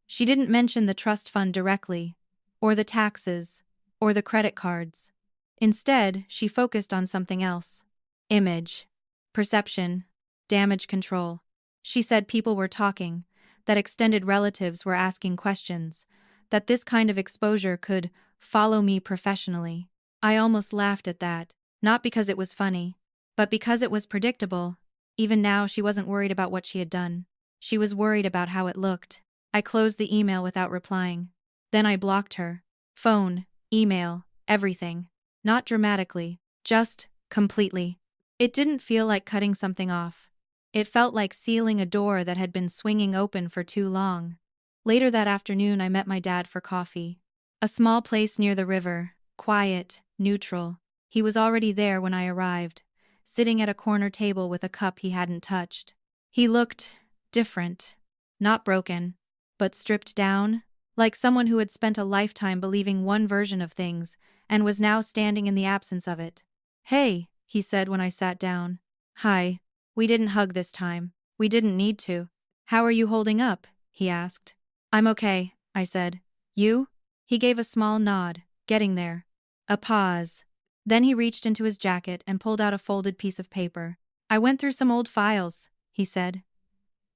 She didn't mention the trust fund directly, or the taxes, or the credit cards. Instead, she focused on something else. Image, perception, damage control. She said people were talking, that extended relatives were asking questions, that this kind of exposure could follow me professionally. I almost laughed at that, not because it was funny, but because it was predictable. Even now, she wasn't worried about what she had done. She was worried about how it looked. I closed the email without replying. Then I blocked her. Phone, email, everything. Not dramatically, just completely. It didn't feel like cutting something off. It felt like sealing a door that had been swinging open for too long. Later that afternoon, I met my dad for coffee. A small place near the river, quiet, neutral. He was already there when I arrived, sitting at a corner table with a cup he hadn't touched. He looked different. Not broken, but stripped down, like someone who had spent a lifetime believing one version of things and was now standing in the absence of it. "Hey," he said when I sat down. "Hi." We didn't hug this time. We didn't need to. "How are you holding up?" he asked. "I'm okay," I said. "You?" He gave a small nod. "Getting there." A pause. Then he reached into his jacket and pulled out a folded piece of paper. "I went through some old files," he said.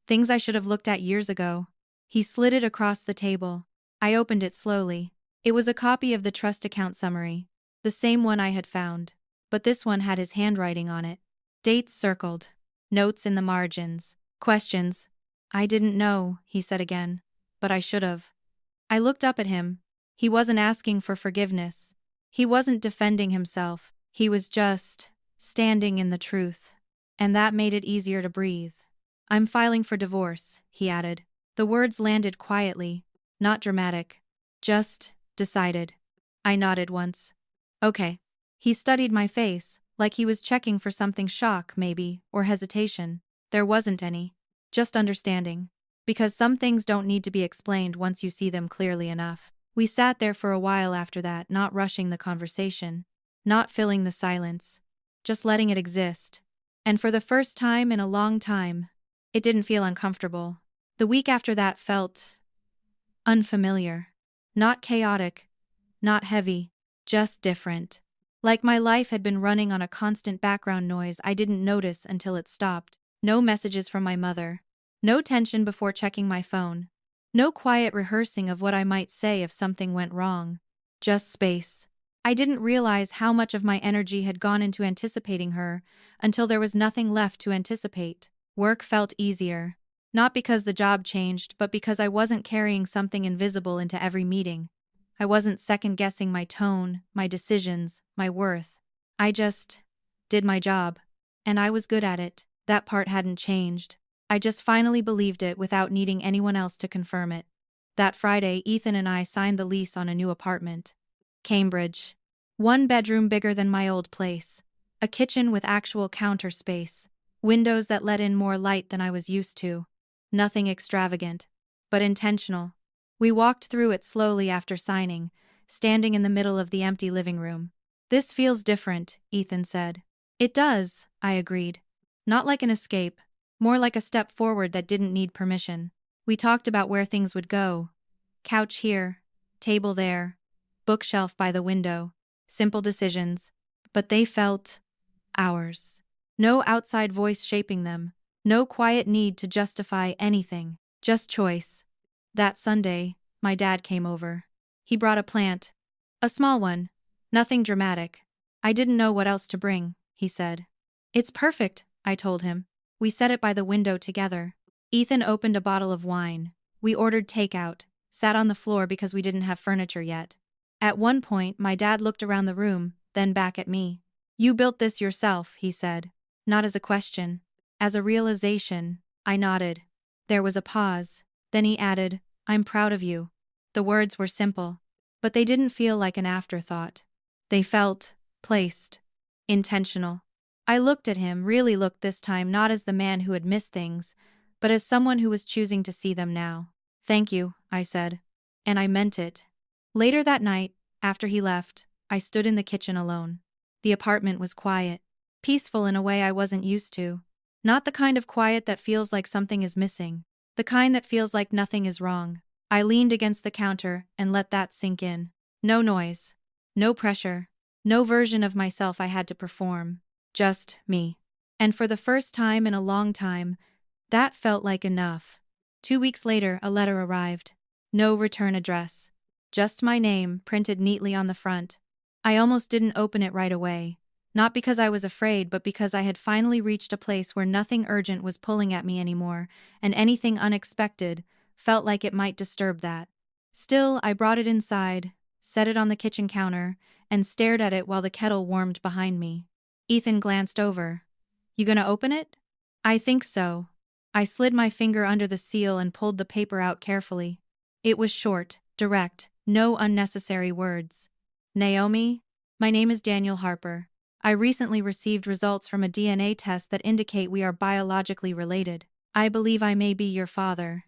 "Things I should have looked at years ago." He slid it across the table. I opened it slowly. It was a copy of the trust account summary, the same one I had found, but this one had his handwriting on it. Dates circled. Notes in the margins. Questions. "I didn't know," he said again, "but I should have." I looked up at him. He wasn't asking for forgiveness. He wasn't defending himself. He was just standing in the truth. And that made it easier to breathe. "I'm filing for divorce," he added. The words landed quietly, not dramatic. Just decided. I nodded once. "Okay." He studied my face, like he was checking for something, shock maybe, or hesitation. There wasn't any. Just understanding. Because some things don't need to be explained once you see them clearly enough. We sat there for a while after that, not rushing the conversation, not filling the silence, just letting it exist. And for the first time in a long time, it didn't feel uncomfortable. The week after that felt unfamiliar. Not chaotic, not heavy, just different. Like my life had been running on a constant background noise I didn't notice until it stopped. No messages from my mother. No tension before checking my phone. No quiet rehearsing of what I might say if something went wrong. Just space. I didn't realize how much of my energy had gone into anticipating her until there was nothing left to anticipate. Work felt easier. Not because the job changed, but because I wasn't carrying something invisible into every meeting. I wasn't second-guessing my tone, my decisions, my worth. I just did my job. And I was good at it. That part hadn't changed. I just finally believed it without needing anyone else to confirm it. That Friday, Ethan and I signed the lease on a new apartment. Cambridge. 1 bedroom bigger than my old place. A kitchen with actual counter space. Windows that let in more light than I was used to. Nothing extravagant, but intentional. We walked through it slowly after signing, standing in the middle of the empty living room. "This feels different," Ethan said. "It does," I agreed. "Not like an escape, More like a step forward that didn't need permission. We talked about where things would go. Couch here, table there, bookshelf by the window. Simple decisions. But they felt ours. No outside voice shaping them. No quiet need to justify anything. Just choice. That Sunday, my dad came over. He brought a plant. A small one. Nothing dramatic. I didn't know what else to bring, he said. It's perfect, I told him. We set it by the window together. Ethan opened a bottle of wine. We ordered takeout, sat on the floor because we didn't have furniture yet. At one point, my dad looked around the room, then back at me. You built this yourself, he said. Not as a question. As a realization, I nodded. There was a pause. Then he added, I'm proud of you. The words were simple, but they didn't feel like an afterthought. They felt placed, intentional. I looked at him, really looked this time, not as the man who had missed things, but as someone who was choosing to see them now. Thank you, I said. And I meant it. Later that night, after he left, I stood in the kitchen alone. The apartment was quiet, peaceful in a way I wasn't used to. Not the kind of quiet that feels like something is missing, the kind that feels like nothing is wrong. I leaned against the counter and let that sink in. No noise, no pressure, no version of myself I had to perform. Just me. And for the first time in a long time, that felt like enough. 2 weeks later, a letter arrived. No return address. Just my name, printed neatly on the front. I almost didn't open it right away. Not because I was afraid, but because I had finally reached a place where nothing urgent was pulling at me anymore, and anything unexpected felt like it might disturb that. Still, I brought it inside, set it on the kitchen counter, and stared at it while the kettle warmed behind me. Ethan glanced over. You gonna open it? I think so. I slid my finger under the seal and pulled the paper out carefully. It was short, direct, no unnecessary words. Naomi, my name is Daniel Harper. I recently received results from a DNA test that indicate we are biologically related. I believe I may be your father.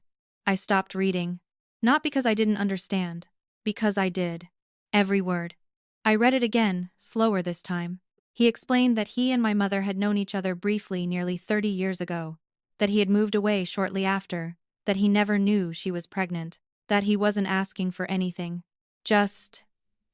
I stopped reading. Not because I didn't understand. Because I did. Every word. I read it again, slower this time. He explained that he and my mother had known each other briefly nearly 30 years ago, that he had moved away shortly after, that he never knew she was pregnant, that he wasn't asking for anything, just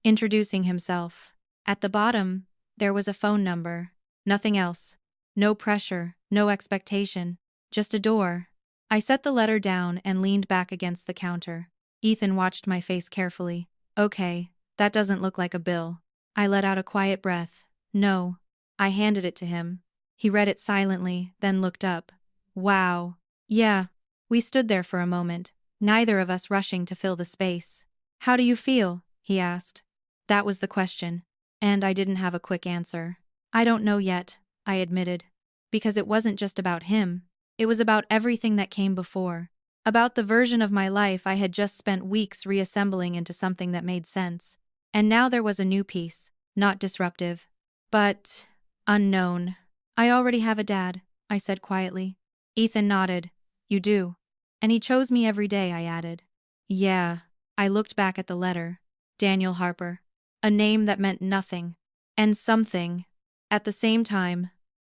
introducing himself. At the bottom, there was a phone number, nothing else. No pressure, no expectation, just a door. I set the letter down and leaned back against the counter. Ethan watched my face carefully. Okay, that doesn't look like a bill. I let out a quiet breath. No. I handed it to him. He read it silently, then looked up. Wow. Yeah. We stood there for a moment, neither of us rushing to fill the space. How do you feel? He asked. That was the question. And I didn't have a quick answer. I don't know yet, I admitted. Because it wasn't just about him. It was about everything that came before. About the version of my life I had just spent weeks reassembling into something that made sense. And now there was a new piece, not disruptive, but unknown. I already have a dad, I said quietly. Ethan nodded. You do. And he chose me every day, I added. Yeah. I looked back at the letter. Daniel Harper. A name that meant nothing. And something. At the same time.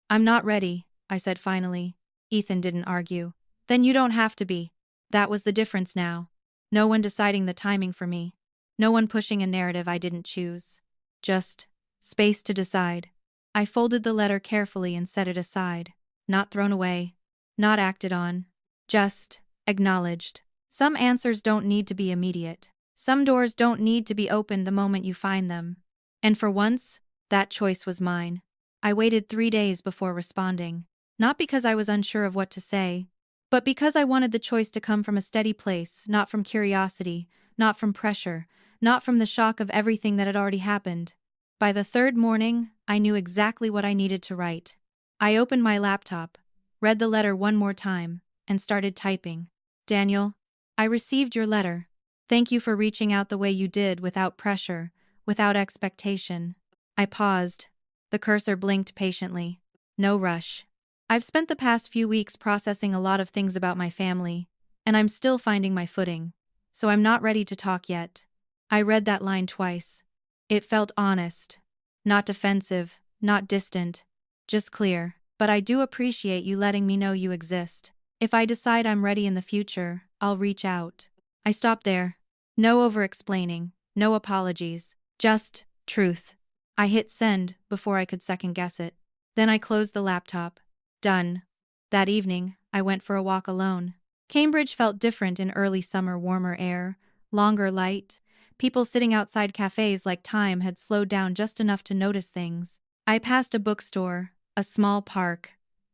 I'm not ready, I said finally. Ethan didn't argue. Then you don't have to be. That was the difference now. No one deciding the timing for me. No one pushing a narrative I didn't choose. Just space to decide. I folded the letter carefully and set it aside. Not thrown away. Not acted on. Just acknowledged. Some answers don't need to be immediate. Some doors don't need to be opened the moment you find them. And for once, that choice was mine. I waited 3 days before responding. Not because I was unsure of what to say, but because I wanted the choice to come from a steady place, not from curiosity, not from pressure, not from the shock of everything that had already happened. By the 3rd morning, I knew exactly what I needed to write. I opened my laptop, read the letter one more time, and started typing. Daniel, I received your letter. Thank you for reaching out the way you did, without pressure, without expectation. I paused. The cursor blinked patiently. No rush. I've spent the past few weeks processing a lot of things about my family, and I'm still finding my footing, so I'm not ready to talk yet. I read that line twice. It felt honest. Not defensive, not distant, just clear. but I do appreciate you letting me know you exist. If I decide I'm ready in the future, I'll reach out." I stopped there. No over-explaining, no apologies, just truth. I hit send before I could second-guess it. Then I closed the laptop. Done. That evening, I went for a walk alone. Cambridge felt different in early summer warmer air, longer light, people sitting outside cafes like time had slowed down just enough to notice things. I passed a bookstore, a small park,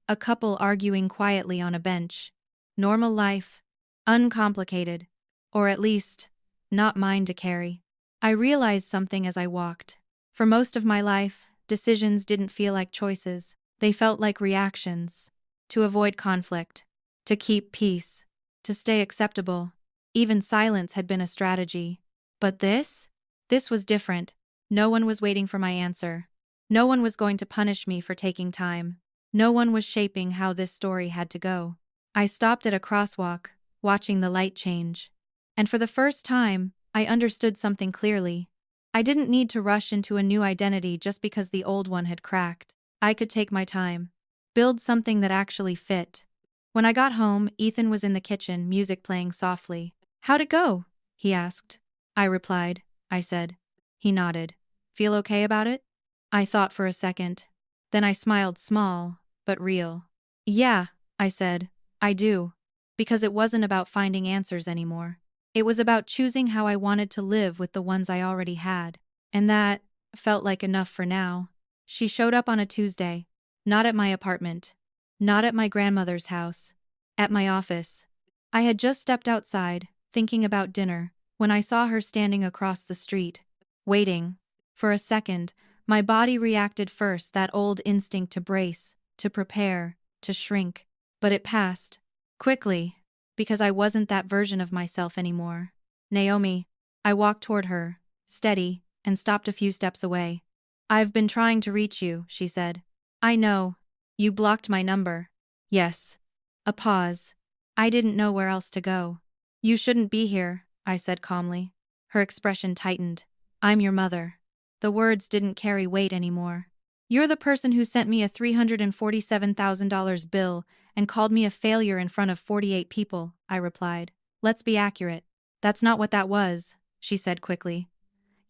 a couple arguing quietly on a bench. Normal life. Uncomplicated. Or at least, not mine to carry. I realized something as I walked. For most of my life, decisions didn't feel like choices. They felt like reactions. To avoid conflict. To keep peace. To stay acceptable. Even silence had been a strategy. But this? This was different. No one was waiting for my answer. No one was going to punish me for taking time. No one was shaping how this story had to go. I stopped at a crosswalk, watching the light change. And for the first time, I understood something clearly. I didn't need to rush into a new identity just because the old one had cracked. I could take my time. Build something that actually fit. When I got home, Ethan was in the kitchen, music playing softly. "How'd it go?" he asked. I replied. I said. He nodded. "Feel okay about it?" I thought for a second. Then I smiled, small, but real. "Yeah," I said. "I do." Because it wasn't about finding answers anymore. It was about choosing how I wanted to live with the ones I already had. And that felt like enough for now. She showed up on a Tuesday. Not at my apartment. Not at my grandmother's house. At my office. I had just stepped outside, thinking about dinner, when I saw her standing across the street. Waiting. For a second, my body reacted first, that old instinct to brace, to prepare, to shrink. But it passed. Quickly. Because I wasn't that version of myself anymore. "Naomi." I walked toward her, steady, and stopped a few steps away. "I've been trying to reach you," she said. "I know. You blocked my number." "Yes." A pause. I didn't know where else to go. "You shouldn't be here," I said calmly. Her expression tightened. "I'm your mother." The words didn't carry weight anymore. "You're the person who sent me a $347,000 bill and called me a failure in front of 48 people, I replied. "Let's be accurate." "That's not what that was," she said quickly.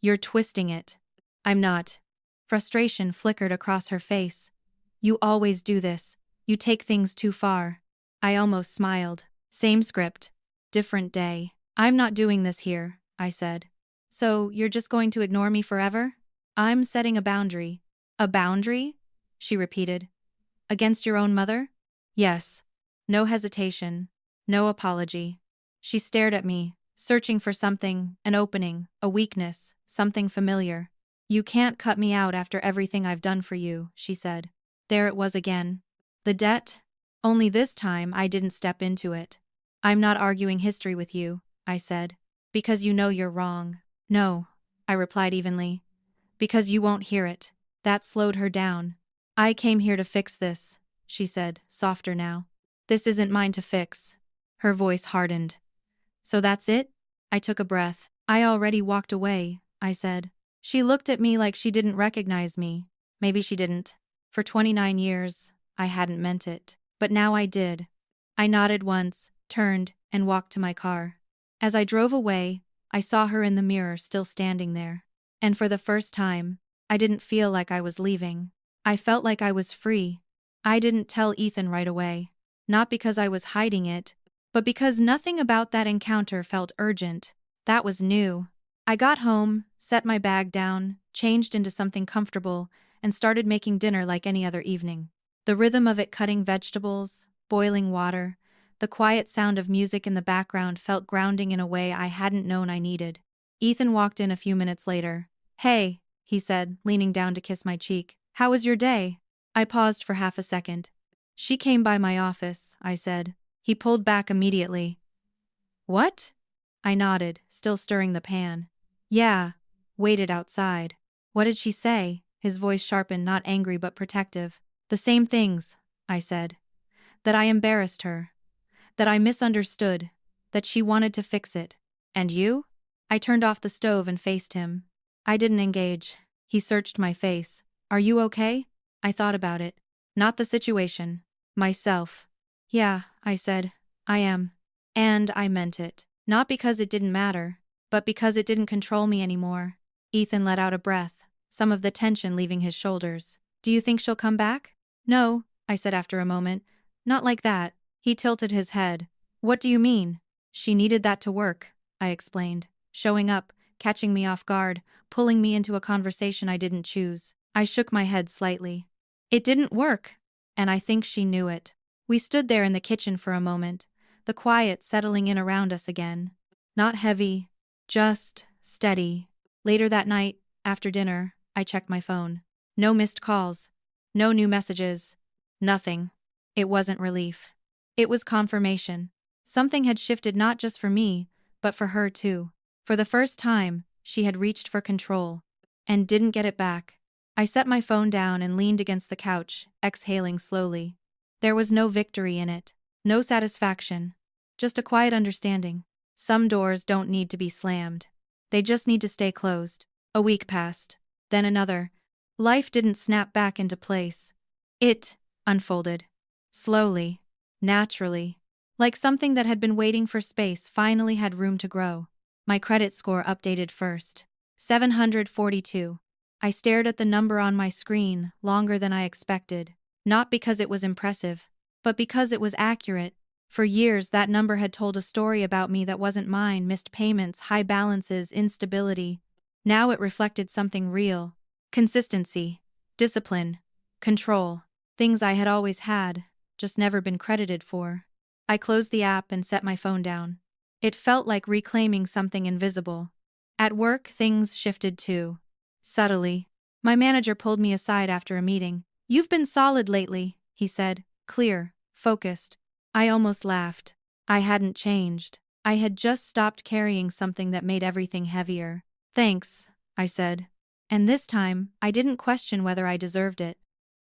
"You're twisting it." "I'm not." Frustration flickered across her face. "You always do this. You take things too far." I almost smiled. Same script. Different day. "I'm not doing this here," I said. "So you're just going to ignore me forever?" "I'm setting a boundary." "A boundary?" she repeated. "Against your own mother?" "Yes." No hesitation. No apology. She stared at me, searching for something, an opening, a weakness, something familiar. "You can't cut me out after everything I've done for you," she said. There it was again. The debt? Only this time I didn't step into it. "I'm not arguing history with you," I said. "Because you know you're wrong." "No," I replied evenly. "Because you won't hear it." That slowed her down. "I came here to fix this," she said, softer now. "This isn't mine to fix." Her voice hardened. "So that's it?" I took a breath. "I already walked away," I said. She looked at me like she didn't recognize me. Maybe she didn't. For 29 years, I hadn't meant it. But now I did. I nodded once, turned, and walked to my car. As I drove away, I saw her in the mirror still standing there. And for the first time, I didn't feel like I was leaving. I felt like I was free. I didn't tell Ethan right away. Not because I was hiding it, but because nothing about that encounter felt urgent. That was new. I got home, set my bag down, changed into something comfortable, and started making dinner like any other evening. The rhythm of it, cutting vegetables, boiling water, the quiet sound of music in the background felt grounding in a way I hadn't known I needed. Ethan walked in a few minutes later. "Hey," he said, leaning down to kiss my cheek. "How was your day?" I paused for half a second. "She came by my office," I said. He pulled back immediately. "What?" I nodded, still stirring the pan. "Yeah." Waited outside. "What did she say?" His voice sharpened, not angry but protective. "The same things," I said. "That I embarrassed her. That I misunderstood. That she wanted to fix it. And you?" I turned off the stove and faced him. I didn't engage. He searched my face. "Are you okay?" I thought about it. Not the situation. Myself. Yeah, I said. I am. And I meant it. Not because it didn't matter, but because it didn't control me anymore. Ethan let out a breath, some of the tension leaving his shoulders. Do you think she'll come back? No, I said after a moment. Not like that. He tilted his head. What do you mean? She needed that to work, I explained, showing up, catching me off guard, pulling me into a conversation I didn't choose. I shook my head slightly. It didn't work, and I think she knew it. We stood there in the kitchen for a moment, the quiet settling in around us again. Not heavy, just steady. Later that night, after dinner, I checked my phone. No missed calls. No new messages. Nothing. It wasn't relief. It was confirmation. Something had shifted not just for me, but for her too. For the first time, she had reached for control. And didn't get it back. I set my phone down and leaned against the couch, exhaling slowly. There was no victory in it. No satisfaction. Just a quiet understanding. Some doors don't need to be slammed. They just need to stay closed. A week passed. Then another. Life didn't snap back into place. It unfolded. Slowly. Naturally. Like something that had been waiting for space finally had room to grow. My credit score updated first. 742. I stared at the number on my screen longer than I expected. Not because it was impressive, but because it was accurate. For years that number had told a story about me that wasn't mine: missed payments, high balances, instability. Now it reflected something real. Consistency. Discipline. Control. Things I had always had, just never been credited for. I closed the app and set my phone down. It felt like reclaiming something invisible. At work, things shifted too. Subtly. My manager pulled me aside after a meeting. "You've been solid lately," he said, clear, focused. I almost laughed. I hadn't changed. I had just stopped carrying something that made everything heavier. "Thanks," I said. And this time, I didn't question whether I deserved it.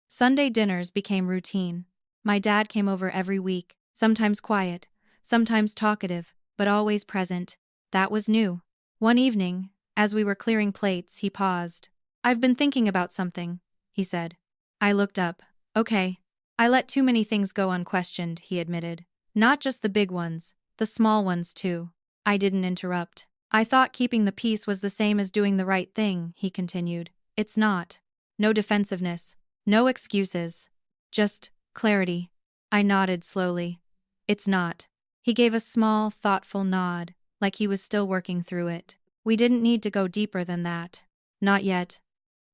Sunday dinners became routine. My dad came over every week, sometimes quiet, sometimes talkative, but always present. That was new. One evening, as we were clearing plates, he paused. "I've been thinking about something," he said. I looked up. "Okay." "I let too many things go unquestioned," he admitted. "Not just the big ones, the small ones too." I didn't interrupt. "I thought keeping the peace was the same as doing the right thing," he continued. "It's not. No defensiveness. No excuses. Just clarity." I nodded slowly. "It's not." He gave a small, thoughtful nod, like he was still working through it. We didn't need to go deeper than that. Not yet.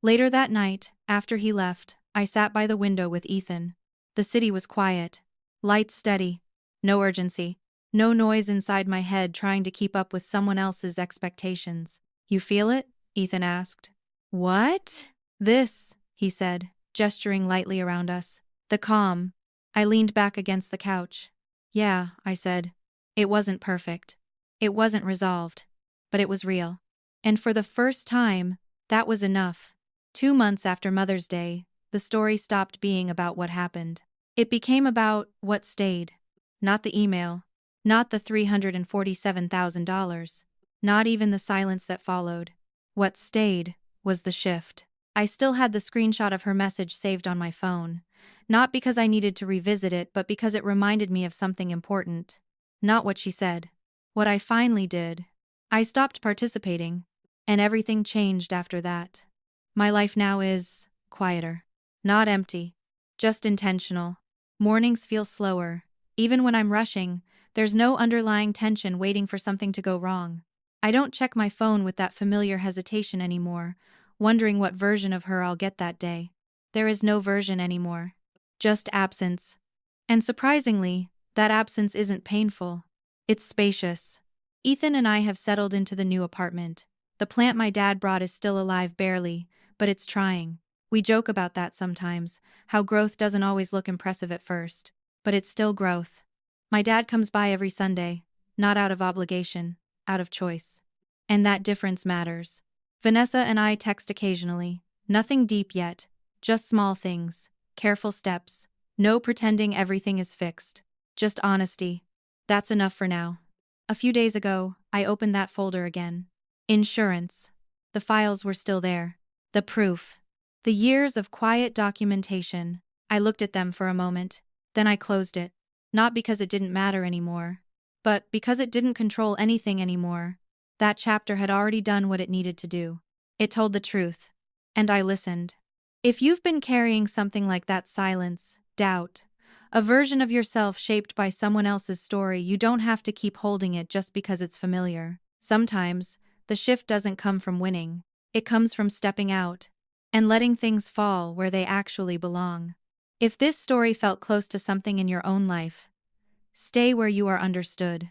Later that night, after he left, I sat by the window with Ethan. The city was quiet. Lights steady. No urgency. No noise inside my head trying to keep up with someone else's expectations. "You feel it?" Ethan asked. "What?" "This," he said, gesturing lightly around us. "The calm." I leaned back against the couch. "Yeah," I said. It wasn't perfect. It wasn't resolved. But it was real. And for the first time, that was enough. 2 months after Mother's Day, the story stopped being about what happened. It became about what stayed. Not the email. Not the $347,000. Not even the silence that followed. What stayed was the shift. I still had the screenshot of her message saved on my phone. Not because I needed to revisit it, but because it reminded me of something important. Not what she said. What I finally did. I stopped participating. And everything changed after that. My life now is quieter. Not empty. Just intentional. Mornings feel slower. Even when I'm rushing, there's no underlying tension waiting for something to go wrong. I don't check my phone with that familiar hesitation anymore, wondering what version of her I'll get that day. There is no version anymore. Just absence. And surprisingly, that absence isn't painful. It's spacious. Ethan and I have settled into the new apartment. The plant my dad brought is still alive barely, but it's trying. We joke about that sometimes, how growth doesn't always look impressive at first. But it's still growth. My dad comes by every Sunday, not out of obligation, out of choice. And that difference matters. Vanessa and I text occasionally. Nothing deep yet, just small things, careful steps, no pretending everything is fixed. Just honesty. That's enough for now. A few days ago, I opened that folder again. Insurance. The files were still there. The proof. The years of quiet documentation. I looked at them for a moment. Then I closed it. Not because it didn't matter anymore, but because it didn't control anything anymore. That chapter had already done what it needed to do. It told the truth. And I listened. If you've been carrying something like that silence, doubt, a version of yourself shaped by someone else's story, you don't have to keep holding it just because it's familiar. Sometimes, the shift doesn't come from winning. It comes from stepping out and letting things fall where they actually belong. If this story felt close to something in your own life, stay where you are understood.